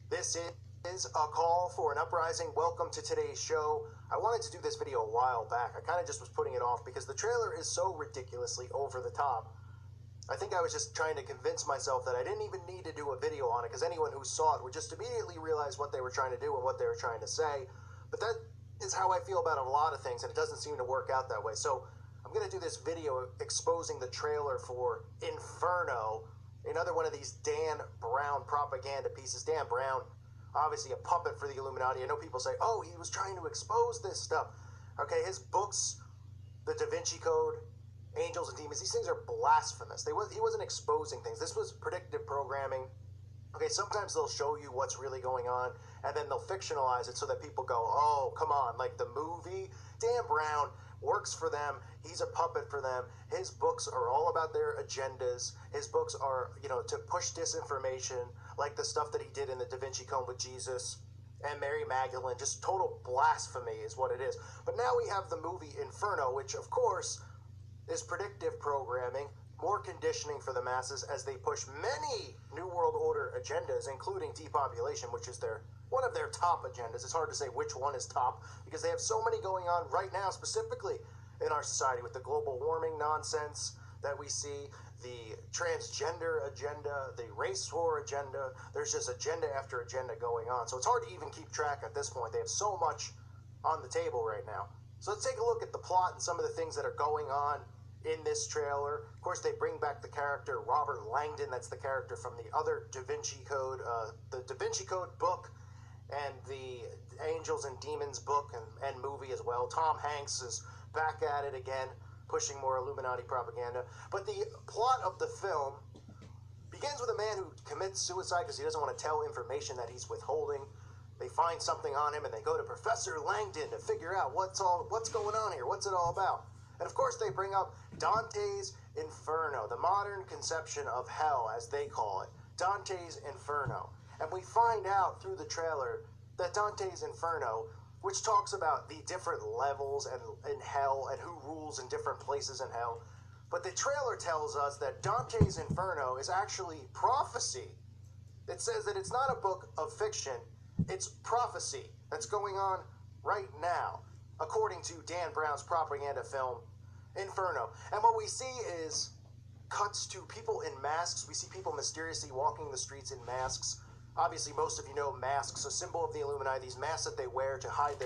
This is a call for an uprising. Welcome to today's show. I wanted to do this video a while back. I kind of just was putting it off because the trailer is so ridiculously over the top. I think I was just trying to convince myself that I didn't even need to do a video on it because anyone who saw it would just immediately realize what they were trying to do and what they were trying to say. But that is how I feel about a lot of things, and it doesn't seem to work out that way. So I'm going to do this video exposing the trailer for Inferno, another one of these Dan Brown propaganda pieces. Dan Brown, obviously a puppet for the Illuminati. I know people say, oh, he was trying to expose this stuff. Okay, his books, the Da Vinci Code, Angels and Demons, these things are blasphemous. He wasn't exposing things. This was predictive programming. Okay, sometimes they'll show you what's really going on, and then they'll fictionalize it so that people go, oh, come on, like the movie. Dan Brown works for them. He's a puppet for them. His books are all about their agendas. His books are, to push disinformation, like the stuff that he did in the Da Vinci Code with Jesus and Mary Magdalene. Just total blasphemy is what it is. But now we have the movie Inferno, which, of course, is predictive programming, more conditioning for the masses as they push many New World Order agendas, including depopulation, which is one of their top agendas. It's hard to say which one is top because they have so many going on right now, specifically in our society, with the global warming nonsense that we see, the transgender agenda, the race war agenda. There's just agenda after agenda going on. So it's hard to even keep track at this point. They have so much on the table right now. So let's take a look at the plot and some of the things that are going on in this trailer. Of course, they bring back the character Robert Langdon. That's the character from the other Da Vinci Code, the Da Vinci Code book, and the Angels and Demons book and movie as well. Tom Hanks is back at it again, pushing more Illuminati propaganda. But the plot of the film begins with a man who commits suicide because he doesn't want to tell information that he's withholding. They find something on him and they go to Professor Langdon to figure out what's going on here, what's it all about. And of course they bring up Dante's Inferno, the modern conception of hell, as they call it. Dante's Inferno. And we find out through the trailer that Dante's Inferno, which talks about the different levels in hell and who rules in different places in hell, but the trailer tells us that Dante's Inferno is actually prophecy. It says that it's not a book of fiction, it's prophecy that's going on right now, according to Dan Brown's propaganda film, Inferno. And what we see is cuts to people in masks. We see people mysteriously walking the streets in masks. Obviously, most of you know masks, a symbol of the Illuminati, these masks that they wear to hide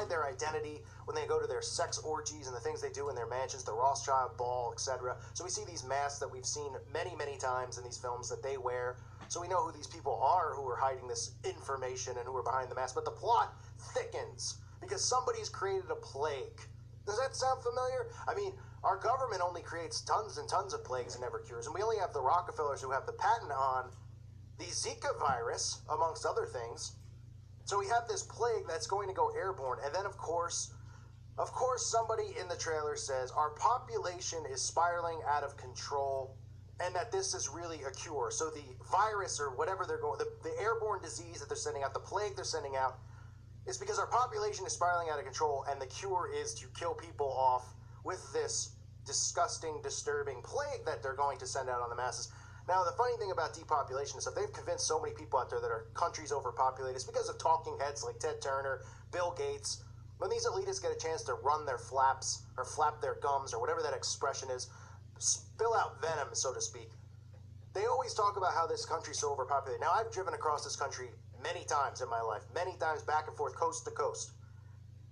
their identity when they go to their sex orgies and the things they do in their mansions, the Rothschild ball, etc. So we see these masks that we've seen many, many times in these films that they wear. So we know who these people are who are hiding this information and who are behind the mask. But the plot thickens because somebody's created a plague. Does that sound familiar? I mean, our government only creates tons and tons of plagues and never cures. And we only have the Rockefellers who have the patent on the Zika virus, amongst other things. So we have this plague that's going to go airborne. And then, of course, somebody in the trailer says our population is spiraling out of control and that this is really a cure. So the virus or whatever they're going, the airborne disease that they're sending out, the plague they're sending out, is because our population is spiraling out of control and the cure is to kill people off with this disgusting, disturbing plague that they're going to send out on the masses. Now, the funny thing about depopulation is that they've convinced so many people out there that our country's overpopulated. It's because of talking heads like Ted Turner, Bill Gates. When these elitists get a chance to run their flaps or flap their gums or whatever that expression is, spill out venom, so to speak, they always talk about how this country's so overpopulated. Now, I've driven across this country many times in my life, many times back and forth, coast to coast.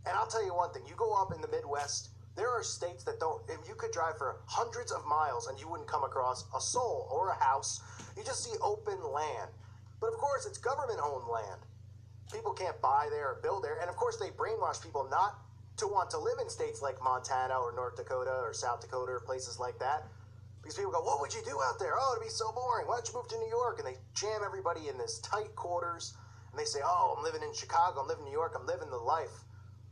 And I'll tell you one thing, you go up in the Midwest, there are states that don't, if you could drive for hundreds of miles and you wouldn't come across a soul or a house. You just see open land. But of course, it's government-owned land. People can't buy there or build there. And of course, they brainwash people not to want to live in states like Montana or North Dakota or South Dakota or places like that. Because people go, what would you do out there? Oh, it'd be so boring. Why don't you move to New York? And they jam everybody in this tight quarters. And they say, oh, I'm living in Chicago. I'm living in New York. I'm living the life.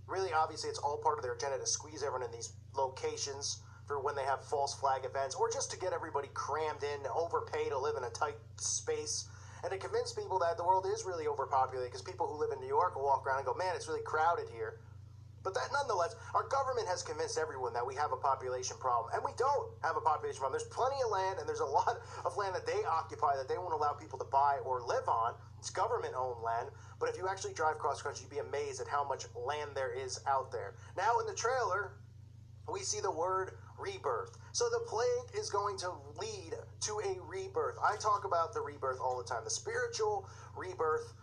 Really, obviously, it's all part of their agenda to squeeze everyone in these locations for when they have false flag events or just to get everybody crammed in, overpay to live in a tight space, and to convince people that the world is really overpopulated because people who live in New York will walk around and go, man, it's really crowded here. But that nonetheless, our government has convinced everyone that we have a population problem, and we don't have a population problem. There's plenty of land, and there's a lot of land that they occupy that they won't allow people to buy or live on. It's government-owned land, but if you actually drive cross-country, you'd be amazed at how much land there is out there. Now, in the trailer, we see the word rebirth. So the plague is going to lead to a rebirth. I talk about the rebirth all the time. The spiritual rebirth,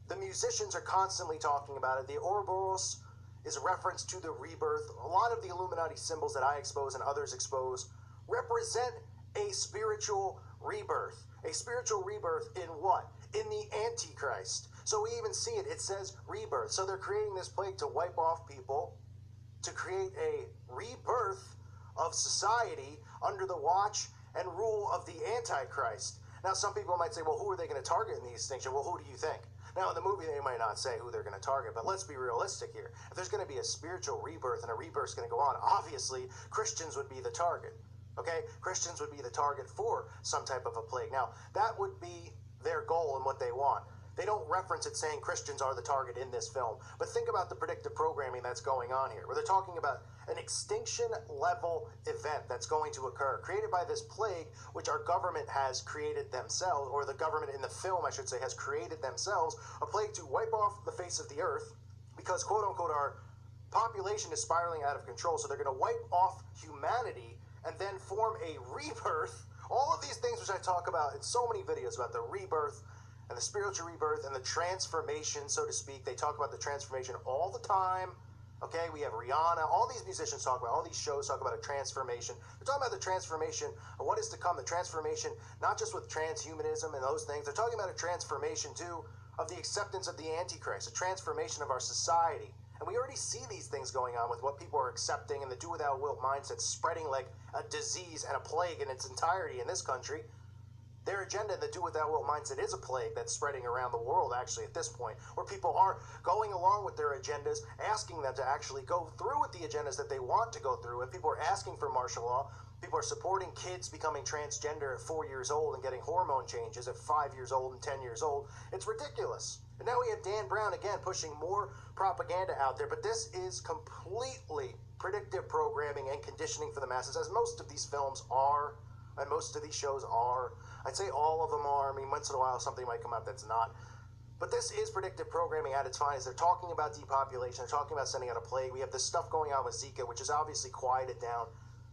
the musicians are constantly talking about it. The Ouroboros is a reference to the rebirth. A lot of the Illuminati symbols that I expose and others expose represent a spiritual rebirth. A spiritual rebirth in what? In the Antichrist. So we even see it. It says rebirth. So they're creating this plague to wipe off people, to create a rebirth of society under the watch and rule of the Antichrist. Now, some people might say, well, who are they going to target in the extinction? Well, who do you think? Now, in the movie, they might not say who they're going to target, but let's be realistic here. If there's going to be a spiritual rebirth and a rebirth is going to go on, obviously, Christians would be the target. Okay? Christians would be the target for some type of a plague. Now, that would be their goal and what they want. They don't reference it saying Christians are the target in this film. But think about the predictive programming that's going on here, where they're talking about an extinction-level event that's going to occur, created by this plague, which our government has created themselves, or the government in the film, I should say, has created themselves, a plague to wipe off the face of the earth, because, quote-unquote, our population is spiraling out of control, so they're going to wipe off humanity and then form a rebirth. All of these things which I talk about in so many videos about the rebirth, and the spiritual rebirth and the transformation, so to speak. They talk about the transformation all the time. Okay, we have Rihanna. All these musicians talk about, all these shows talk about a transformation. They're talking about the transformation of what is to come, the transformation, not just with transhumanism and those things. They're talking about a transformation, too, of the acceptance of the Antichrist, a transformation of our society. And we already see these things going on with what people are accepting and the do-without-will mindset spreading like a disease and a plague in its entirety in this country. Their agenda, the do-without-will mindset, is a plague that's spreading around the world, actually, at this point, where people are going along with their agendas, asking them to actually go through with the agendas that they want to go through, and people are asking for martial law. People are supporting kids becoming transgender at 4 years old and getting hormone changes at 5 years old and 10 years old. It's ridiculous. And now we have Dan Brown, again, pushing more propaganda out there, but this is completely predictive programming and conditioning for the masses, as most of these films are, and most of these shows are. I'd say all of them are. I mean, once in a while something might come out that's not. But this is predictive programming at its finest. They're talking about depopulation. They're talking about sending out a plague. We have this stuff going on with Zika, which is obviously quieted down.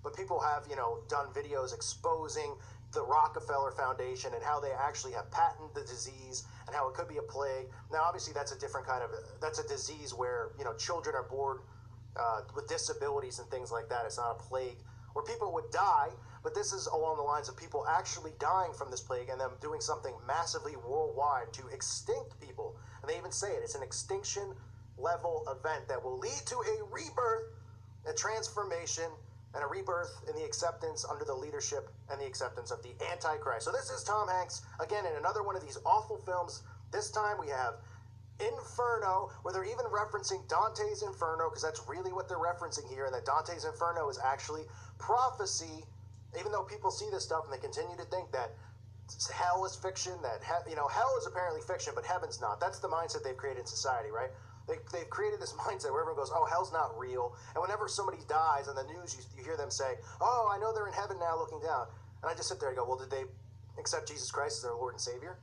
But people have, done videos exposing the Rockefeller Foundation and how they actually have patented the disease and how it could be a plague. Now, obviously, that's a different kind of, that's a disease where, children are born with disabilities and things like that. It's not a plague where people would die. But this is along the lines of people actually dying from this plague and them doing something massively worldwide to extinct people. And they even say it. It's an extinction-level event that will lead to a rebirth, a transformation, and a rebirth in the acceptance under the leadership and the acceptance of the Antichrist. So this is Tom Hanks, again, in another one of these awful films. This time we have Inferno, where they're even referencing Dante's Inferno, because that's really what they're referencing here, and that Dante's Inferno is actually prophecy. Even though people see this stuff and they continue to think that hell is fiction, that hell is apparently fiction, but heaven's not. That's the mindset they've created in society, right? They've created this mindset where everyone goes, oh, hell's not real. And whenever somebody dies on the news, you hear them say, oh, I know they're in heaven now looking down. And I just sit there and go, well, did they accept Jesus Christ as their Lord and Savior?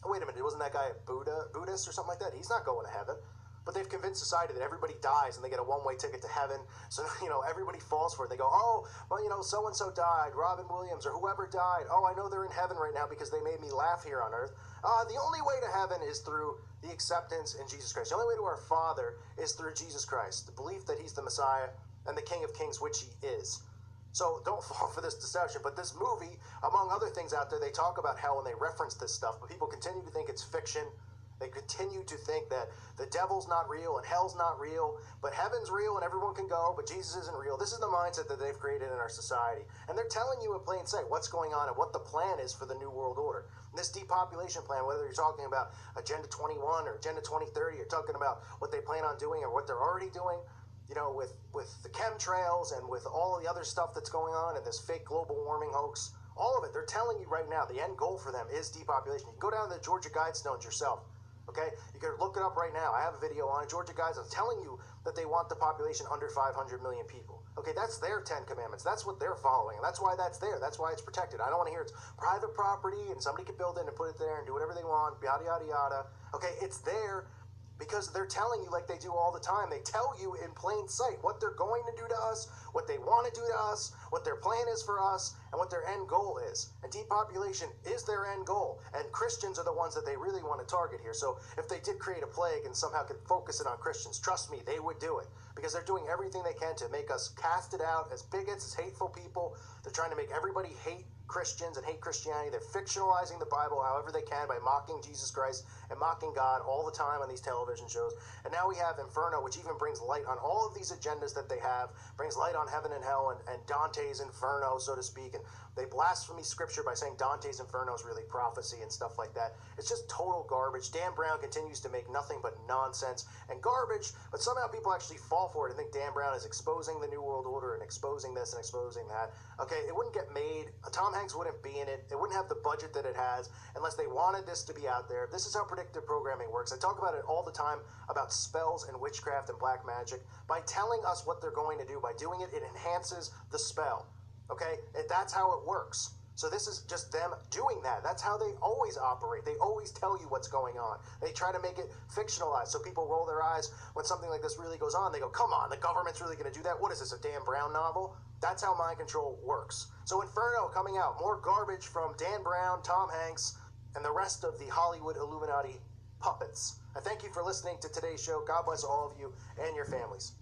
Oh, wait a minute, wasn't that guy a Buddhist or something like that? He's not going to heaven. But they've convinced society that everybody dies and they get a one-way ticket to heaven. So, everybody falls for it. They go, oh, well, so-and-so died, Robin Williams or whoever died. Oh, I know they're in heaven right now because they made me laugh here on earth. The only way to heaven is through the acceptance in Jesus Christ. The only way to our Father is through Jesus Christ, the belief that he's the Messiah and the King of Kings, which he is. So don't fall for this deception. But this movie, among other things out there, they talk about hell and they reference this stuff, but people continue to think it's fiction. They continue to think that the devil's not real and hell's not real, but heaven's real and everyone can go, but Jesus isn't real. This is the mindset that they've created in our society. And they're telling you in plain sight what's going on and what the plan is for the New World Order. And this depopulation plan, whether you're talking about Agenda 21 or Agenda 2030, you're talking about what they plan on doing or what they're already doing, with the chemtrails and with all the other stuff that's going on and this fake global warming hoax, all of it, they're telling you right now the end goal for them is depopulation. You can go down to the Georgia Guidestones yourself. Okay, you can look it up right now. I have a video on it. Georgia guys are telling you that they want the population under 500 million people. Okay, that's their 10 commandments. That's what they're following, and that's why that's there. That's why it's protected. I don't want to hear it's private property and somebody can build it and put it there and do whatever they want, yada, yada, yada. Okay, it's there because they're telling you, like they do all the time, they tell you in plain sight what they're going to do to us, what they want to do to us, what their plan is for us, and what their end goal is. And depopulation is their end goal. And Christians are the ones that they really want to target here. So if they did create a plague and somehow could focus it on Christians, trust me, they would do it. Because they're doing everything they can to make us cast it out as bigots, as hateful people. They're trying to make everybody hate Christians and hate Christianity. They're fictionalizing the Bible however they can by mocking Jesus Christ and mocking God all the time on these television shows. And now we have Inferno, which even brings light on all of these agendas that they have, brings light on heaven and hell and Dante's Inferno, so to speak. And they blaspheme scripture by saying Dante's Inferno is really prophecy and stuff like that. It's just total garbage. Dan Brown continues to make nothing but nonsense and garbage, but somehow people actually fall for it and think Dan Brown is exposing the New World Order and exposing this and exposing that. Okay, it wouldn't get made. Tom Hanks wouldn't be in it. It wouldn't have the budget that it has unless they wanted this to be out there. This is how predictive programming works. I talk about it all the time about spells and witchcraft and black magic. By telling us what they're going to do, by doing it, it enhances the spell. Okay? And that's how it works. So this is just them doing that. That's how they always operate. They always tell you what's going on. They try to make it fictionalized so people roll their eyes when something like this really goes on. They go, come on, the government's really going to do that? What is this, a Dan Brown novel? That's how mind control works. So Inferno coming out. More garbage from Dan Brown, Tom Hanks, and the rest of the Hollywood Illuminati puppets. I thank you for listening to today's show. God bless all of you and your families.